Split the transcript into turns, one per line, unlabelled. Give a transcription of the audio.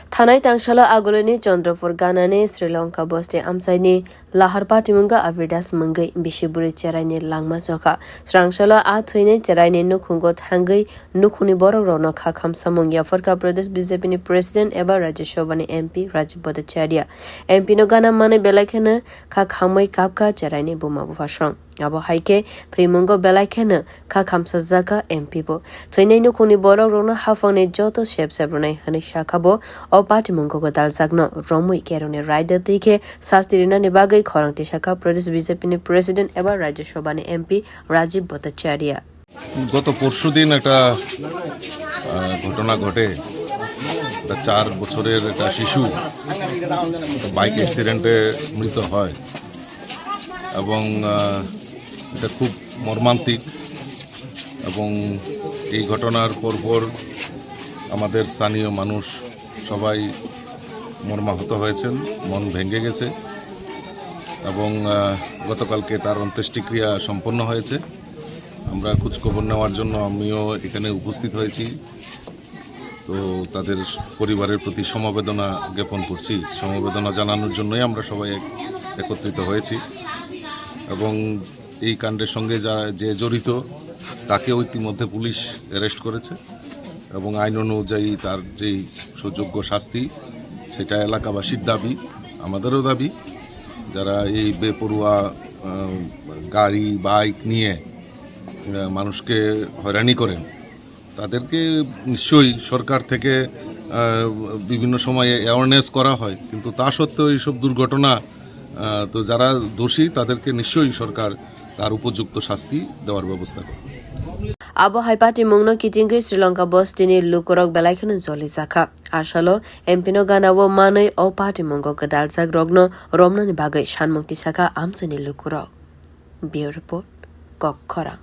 Thanai tangshala agolani Chandrapur ganani Sri Lanka Bosti amsaini lahar patimunga avidas mungai bishiburi cherai ni langma soka srangshala a thwinai cherai ni nukhungo thangai nukhuni borok rokno kha khamsamung Yafarka Pradesh BJP ni President eba Rajya Sabha ni MP Rajib Bhattacharya MP no gana mane belakhena kha khamai kapka cherai ni buma bufasong abo haike thwimungo belakhena kha khamsajaka MP bo thwinai nukhuni borok rokno hafangni joto shep sabronai hani shakabo Party Mungo Dalsagno, Romui Kerone Rider Tike, Sastirina Nibagai, Korang Tishaka, Pradesh BJP ni President Eba Rajya Sabha ni MP Rajib Bhattacharya.
গত পরশুদিন একটা ঘটনা ঘটে, 4 বছরের একটা শিশু bike অ্যাক্সিডেন্টে মৃত হয় এবং এটা খুব মর্মান্তিক এবং এই ঘটনার পরপর আমাদের স্থানীয় মানুষ সবাই মর্মাহত হয়েছেন, মন ভেঙে গেছে এবং গতকালকে তার অন্ত্যেষ্টিক্রিয়া সম্পন্ন হয়েছে। আমরা খোঁজখবর নেওয়ার জন্য আমিও এখানে উপস্থিত হয়েছি। তো তাদের পরিবারের প্রতি সমবেদনা জ্ঞাপন করছি। সমবেদনা জানানোর জন্যই আমরা সবাই একত্রিত হয়েছি এবং এই কাণ্ডের সঙ্গে যে জড়িত তাকেও ইতিমধ্যে পুলিশ অ্যারেস্ট করেছে এবং আইন অনুযায়ী তার যেই সুযোগ্য শাস্তি সেটা এলাকাবাসীর দাবি, আমাদেরও দাবি। যারা এই বেপরোয়া গাড়ি বাইক নিয়ে মানুষকে হয়রানি করেন তাদেরকে নিশ্চয়ই সরকার থেকে বিভিন্ন সময়ে অ্যাওয়ারনেস করা হয়, কিন্তু তা সত্ত্বেও এইসব দুর্ঘটনা তো যারা দোষী তাদেরকে নিশ্চয়ই সরকার তার উপযুক্ত শাস্তি দেওয়ার ব্যবস্থা করে।
Abo haipati mungno kitingki Sri Lanka Bosti ni lukurok belaikana joli zaka. Ashalo MP no ganawo manai o party mungo kadal zak rogno romno ni bagai shanmung tisaka amsani lukurok. Bureau Report, Kok Khora.